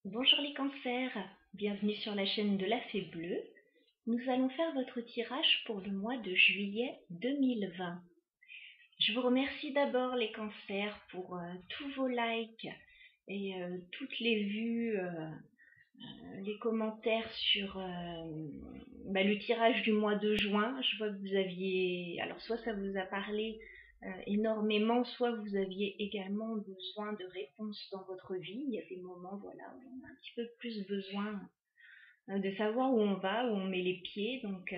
Bonjour les cancers, bienvenue sur la chaîne de la Fée Bleue. Nous allons faire votre tirage pour le mois de juillet 2020. Je vous remercie d'abord les cancers pour tous vos likes et toutes les vues, les commentaires sur le tirage du mois de juin. Je vois que vous aviez, alors soit ça vous a parlé énormément, soit vous aviez également besoin de réponses dans votre vie. Il y a des moments où on a un petit peu plus besoin de savoir où on va, où on met les pieds. Donc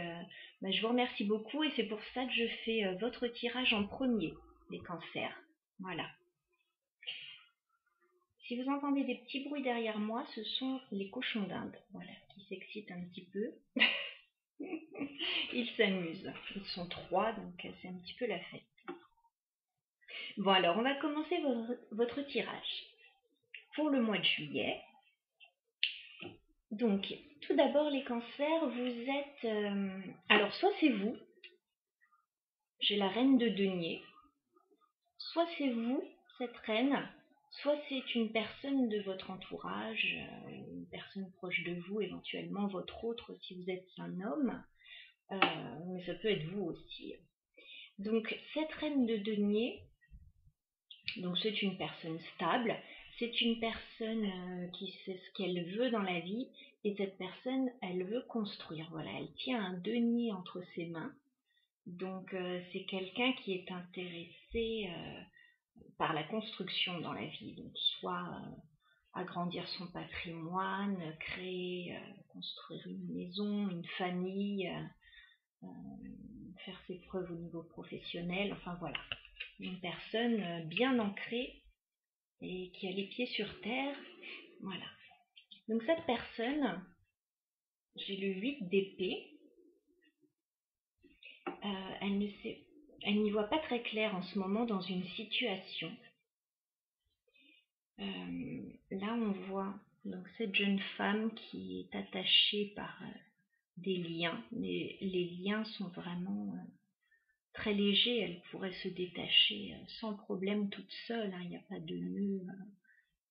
je vous remercie beaucoup et c'est pour ça que je fais votre tirage en premier, les cancers. Voilà. Si vous entendez des petits bruits derrière moi, ce sont les cochons d'Inde, voilà, qui s'excitent un petit peu. Ils s'amusent. Ils sont 3, donc c'est un petit peu la fête. Bon, alors, on va commencer votre tirage pour le mois de juillet. Donc, tout d'abord, les cancers, vous êtes... alors, soit c'est vous, j'ai la reine de denier, soit c'est vous, cette reine, soit c'est une personne de votre entourage, une personne proche de vous, éventuellement votre autre si vous êtes un homme, mais ça peut être vous aussi. Donc, cette reine de denier, donc c'est une personne stable, c'est une personne qui sait ce qu'elle veut dans la vie, et cette personne, elle veut construire. Voilà, elle tient un denier entre ses mains. Donc c'est quelqu'un qui est intéressé par la construction dans la vie. Donc soit agrandir son patrimoine, créer, construire une maison, une famille, faire ses preuves au niveau professionnel. Enfin voilà, une personne bien ancrée et qui a les pieds sur terre. Voilà. Donc cette personne, j'ai le 8 d'épée. Elle n'y voit pas très clair en ce moment dans une situation. Là, on voit donc cette jeune femme qui est attachée par des liens, mais les liens sont vraiment très légers. Elle pourrait se détacher sans problème toute seule. Il n'y a pas de nœud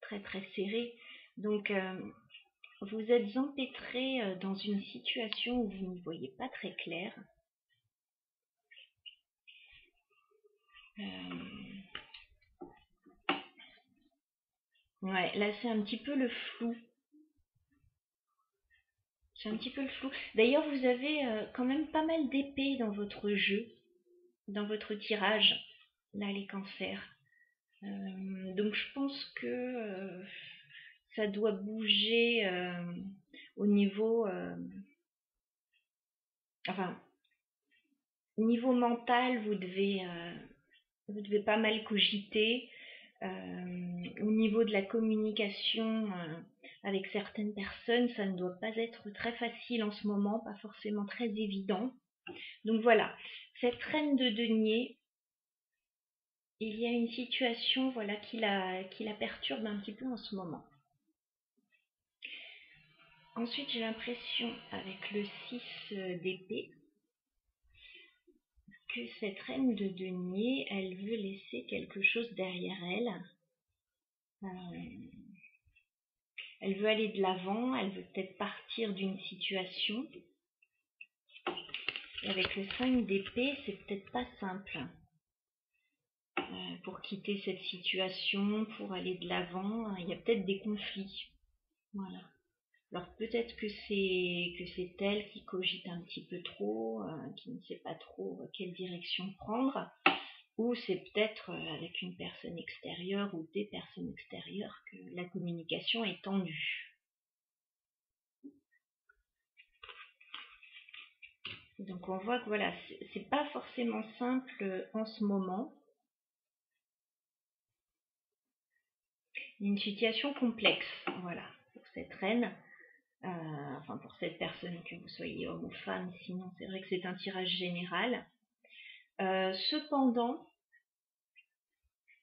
très très serré. Donc, vous êtes empêtré dans une situation où vous n'y voyez pas très clair. Ouais, là c'est un petit peu le flou. C'est un petit peu le flou. D'ailleurs, vous avez quand même pas mal d'épées dans votre jeu, dans votre tirage, là les cancers. Donc je pense que ça doit bouger au niveau... niveau mental, vous devez pas mal cogiter. Au niveau de la communication avec certaines personnes, ça ne doit pas être très facile en ce moment, pas forcément très évident. Donc voilà, cette reine de denier, il y a une situation voilà, qui la perturbe un petit peu en ce moment. Ensuite, j'ai l'impression, avec le 6 d'épée, que cette reine de denier, elle veut laisser quelque chose derrière elle. Elle veut aller de l'avant, elle veut peut-être partir d'une situation. Et avec le 5 d'épée, c'est peut-être pas simple pour quitter cette situation, pour aller de l'avant. Il y a peut-être des conflits. Voilà. Alors peut-être que c'est elle qui cogite un petit peu trop, qui ne sait pas trop quelle direction prendre, ou c'est peut-être avec une personne extérieure ou des personnes extérieures que la communication est tendue. Donc on voit que voilà, c'est pas forcément simple en ce moment. Une situation complexe, voilà, pour cette reine. Enfin pour cette personne, que vous soyez homme ou femme, sinon c'est vrai que c'est un tirage général. Cependant,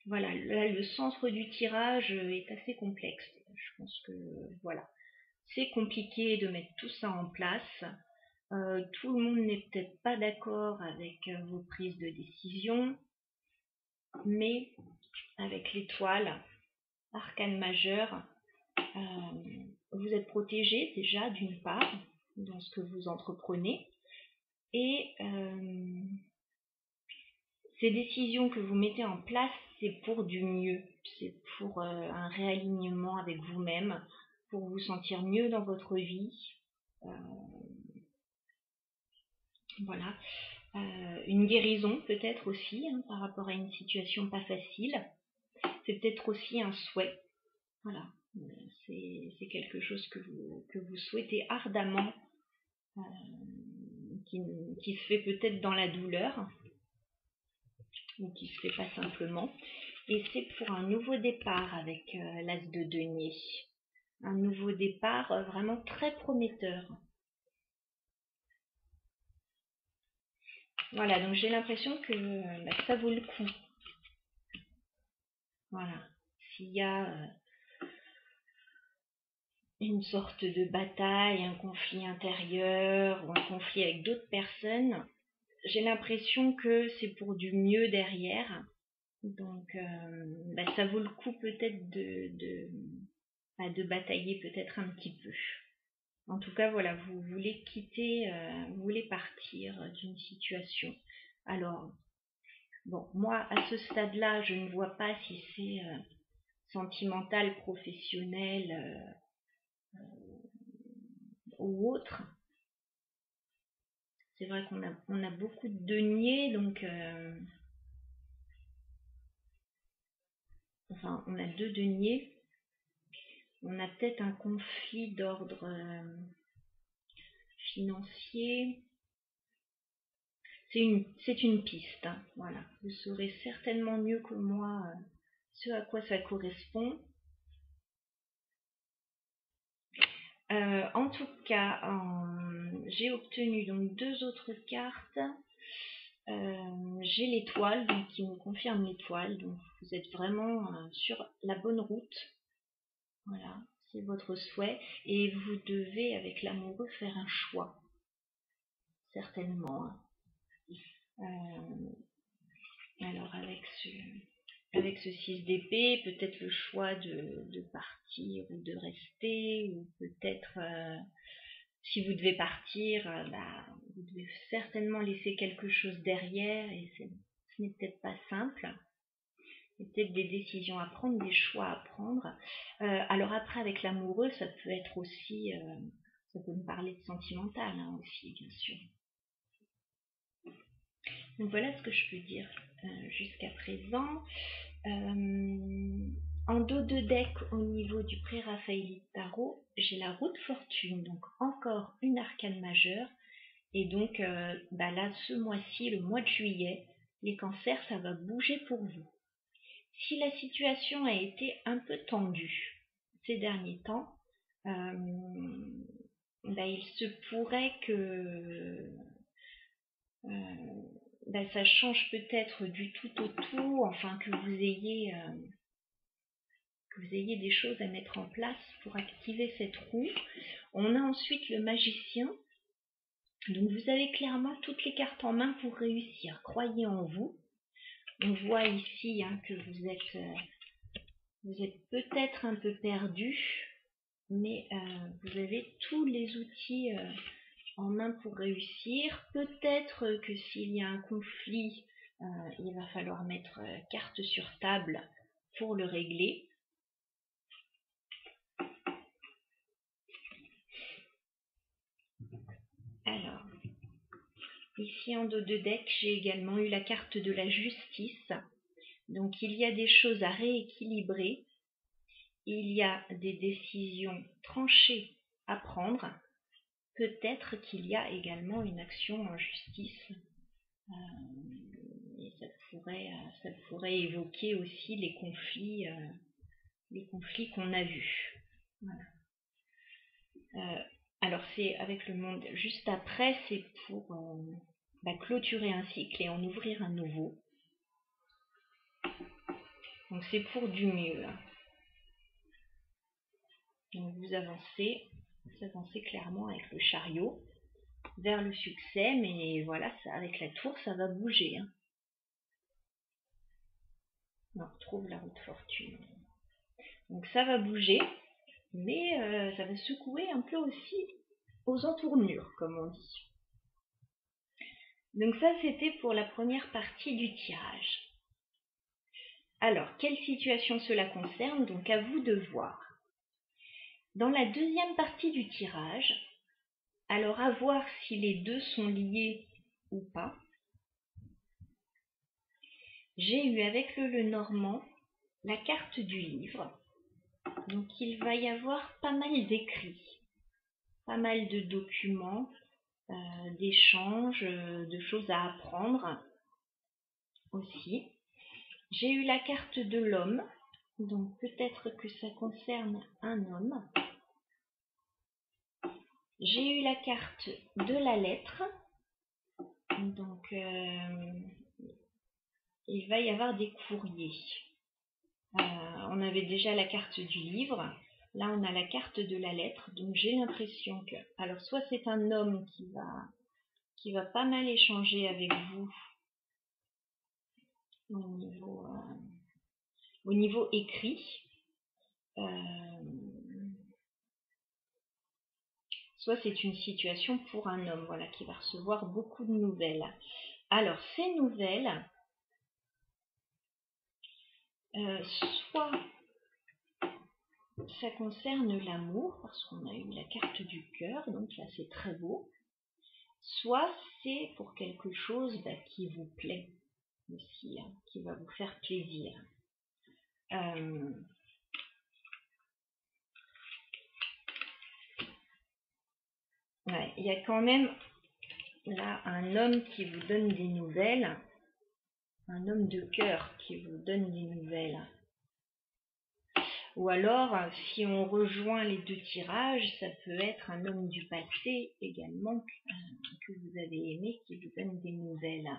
voilà, là, le centre du tirage est assez complexe. Je pense que voilà, c'est compliqué de mettre tout ça en place. Tout le monde n'est peut-être pas d'accord avec vos prises de décision, mais avec l'étoile, arcane majeur, vous êtes protégé déjà d'une part dans ce que vous entreprenez. Et ces décisions que vous mettez en place, c'est pour du mieux. C'est pour un réalignement avec vous-même, pour vous sentir mieux dans votre vie. Voilà. Une guérison peut-être aussi, hein, par rapport à une situation pas facile. C'est peut-être aussi un souhait. Voilà. C'est quelque chose que vous souhaitez ardemment, qui se fait peut-être dans la douleur, ou qui se fait pas simplement. Et c'est pour un nouveau départ avec l'As de denier. Un nouveau départ vraiment très prometteur. Voilà, donc j'ai l'impression que ça vaut le coup. Voilà. S'il y a une sorte de bataille, un conflit intérieur ou un conflit avec d'autres personnes, j'ai l'impression que c'est pour du mieux derrière. Donc ça vaut le coup peut-être de batailler peut-être un petit peu. En tout cas, voilà, vous voulez quitter, vous voulez partir d'une situation. Alors, bon, moi, à ce stade-là, je ne vois pas si c'est sentimental, professionnel ou autre. C'est vrai qu'on a beaucoup de deniers, donc... enfin, on a 2 deniers. On a peut-être un conflit d'ordre financier. C'est une piste, hein, voilà. Vous saurez certainement mieux que moi ce à quoi ça correspond. En tout cas, j'ai obtenu donc 2 autres cartes. J'ai l'étoile, donc qui me confirme l'étoile. Donc vous êtes vraiment sur la bonne route. Voilà, c'est votre souhait. Et vous devez, avec l'amoureux, faire un choix. Certainement. Alors avec ce 6 d'épée, peut-être le choix de partir ou de rester, ou peut-être si vous devez partir, vous devez certainement laisser quelque chose derrière, et ce n'est peut-être pas simple. Il y a peut-être des décisions à prendre, des choix à prendre. Alors après, avec l'amoureux, ça peut être aussi, ça peut me parler de sentimental hein, aussi, bien sûr. Donc voilà ce que je peux dire jusqu'à présent. En dos de deck, au niveau du pré-raphaélite tarot, j'ai la roue de fortune, donc encore une arcane majeure. Et donc là, ce mois-ci, le mois de juillet, les cancers, ça va bouger pour vous. Si la situation a été un peu tendue ces derniers temps, il se pourrait que ça change peut-être du tout au tout, enfin que vous ayez des choses à mettre en place pour activer cette roue. On a ensuite le magicien. Donc vous avez clairement toutes les cartes en main pour réussir. Croyez en vous. On voit ici que vous êtes peut-être un peu perdu, mais vous avez tous les outils en main pour réussir. Peut-être que s'il y a un conflit, il va falloir mettre carte sur table pour le régler. Alors, ici en dos de deck, j'ai également eu la carte de la justice. Donc il y a des choses à rééquilibrer. Il y a des décisions tranchées à prendre. Peut-être qu'il y a également une action en justice. Et ça pourrait évoquer aussi les conflits qu'on a vus. Voilà. Alors c'est avec le monde juste après, c'est pour clôturer un cycle et en ouvrir un nouveau. Donc c'est pour du mieux. Donc vous avancez clairement avec le chariot vers le succès, mais voilà, ça, avec la tour, ça va bouger. Hein. On retrouve la roue de fortune. Donc ça va bouger. mais ça va secouer un peu aussi aux entournures, comme on dit. Donc ça, c'était pour la première partie du tirage. Alors, quelle situation cela concerne? Donc à vous de voir. Dans la deuxième partie du tirage, alors à voir si les deux sont liés ou pas, j'ai eu avec le Lenormand la carte du livre. Donc il va y avoir pas mal d'écrits, pas mal de documents, d'échanges, de choses à apprendre aussi. J'ai eu la carte de l'homme, donc peut-être que ça concerne un homme. J'ai eu la carte de la lettre, donc il va y avoir des courriers. On avait déjà la carte du livre, là on a la carte de la lettre, donc j'ai l'impression que, alors soit c'est un homme qui va pas mal échanger avec vous au niveau écrit, soit c'est une situation pour un homme, voilà, qui va recevoir beaucoup de nouvelles. Alors ces nouvelles, soit ça concerne l'amour, parce qu'on a eu la carte du cœur, donc là c'est très beau, soit c'est pour quelque chose qui vous plaît aussi, hein, qui va vous faire plaisir. Ouais, il y a quand même là un homme qui vous donne des nouvelles, un homme de cœur qui vous donne des nouvelles. Ou alors, si on rejoint les deux tirages, ça peut être un homme du passé également que vous avez aimé qui vous donne des nouvelles.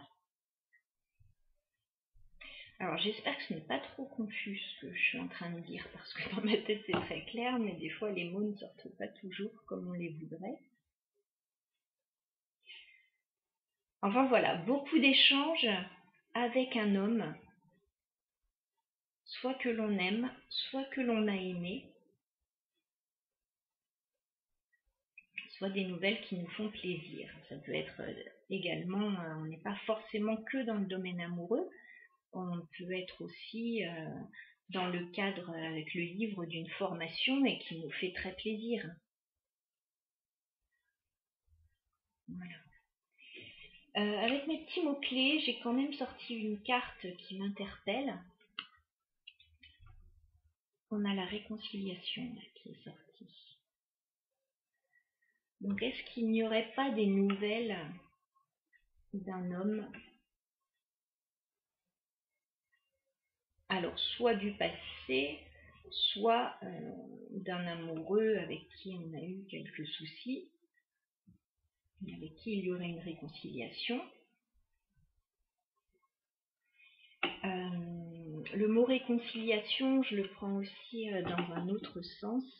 Alors j'espère que ce n'est pas trop confus ce que je suis en train de dire, parce que dans ma tête c'est très clair, mais des fois les mots ne sortent pas toujours comme on les voudrait. Enfin voilà, beaucoup d'échanges avec un homme, soit que l'on aime, soit que l'on a aimé, soit des nouvelles qui nous font plaisir. Ça peut être également, on n'est pas forcément que dans le domaine amoureux, on peut être aussi dans le cadre avec le livre d'une formation et qui nous fait très plaisir. Voilà. Avec mes petits mots-clés, j'ai quand même sorti une carte qui m'interpelle. On a la réconciliation là, qui est sortie. Donc, est-ce qu'il n'y aurait pas des nouvelles d'un homme, alors soit du passé, soit d'un amoureux avec qui on a eu quelques soucis, avec qui il y aurait une réconciliation. Le mot réconciliation, je le prends aussi dans un autre sens.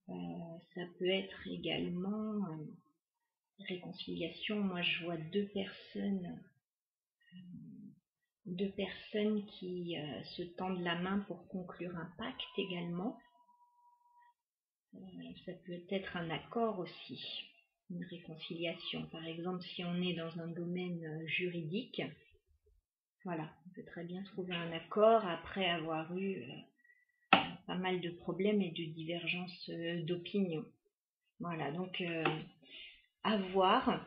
Ça peut être également réconciliation. Moi, je vois deux personnes qui se tendent la main pour conclure un pacte également. Ça peut être un accord aussi, une réconciliation. Par exemple, si on est dans un domaine juridique, voilà, on peut très bien trouver un accord après avoir eu pas mal de problèmes et de divergences d'opinion. Voilà, donc à voir.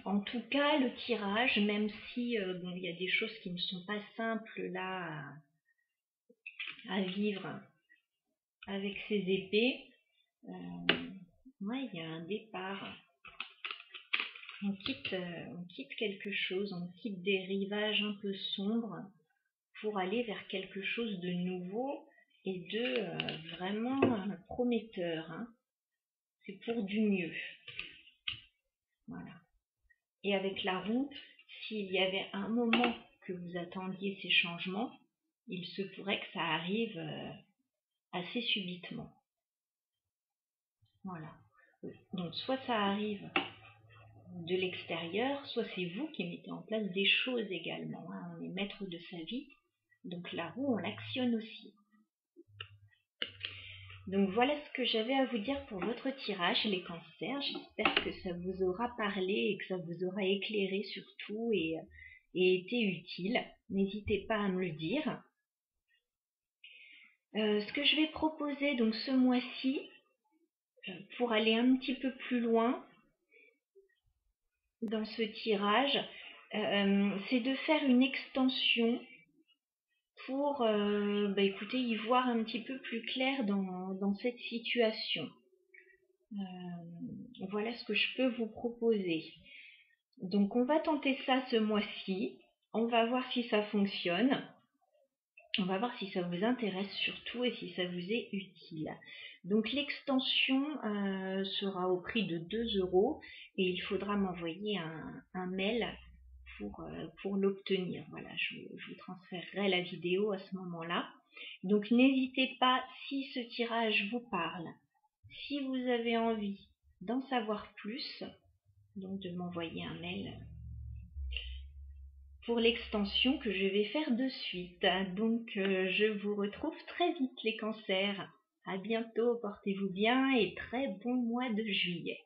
En tout cas, le tirage, même si bon, il y a des choses qui ne sont pas simples là à vivre avec ces épées, ouais, il y a un départ. On quitte quelque chose, on quitte des rivages un peu sombres pour aller vers quelque chose de nouveau et de vraiment prometteur. Hein. C'est pour du mieux. Voilà. Et avec la roue, s'il y avait un moment que vous attendiez ces changements, il se pourrait que ça arrive assez subitement. Voilà. Donc soit ça arrive de l'extérieur, soit c'est vous qui mettez en place des choses également. Hein. On est maître de sa vie, donc la roue, on l'actionne aussi. Donc voilà ce que j'avais à vous dire pour votre tirage, les cancers. J'espère que ça vous aura parlé et que ça vous aura éclairé surtout et été utile. N'hésitez pas à me le dire. Ce que je vais proposer donc ce mois-ci, pour aller un petit peu plus loin dans ce tirage, c'est de faire une extension pour écoutez, y voir un petit peu plus clair dans cette situation. Voilà ce que je peux vous proposer. Donc on va tenter ça ce mois-ci. On va voir si ça fonctionne. On va voir si ça vous intéresse surtout et si ça vous est utile. Donc l'extension sera au prix de 2 € et il faudra m'envoyer un mail pour l'obtenir. Voilà, je vous transférerai la vidéo à ce moment-là. Donc n'hésitez pas, si ce tirage vous parle, si vous avez envie d'en savoir plus, donc de m'envoyer un mail pour l'extension que je vais faire de suite. Donc je vous retrouve très vite les cancers. À bientôt, portez-vous bien et très bon mois de juillet.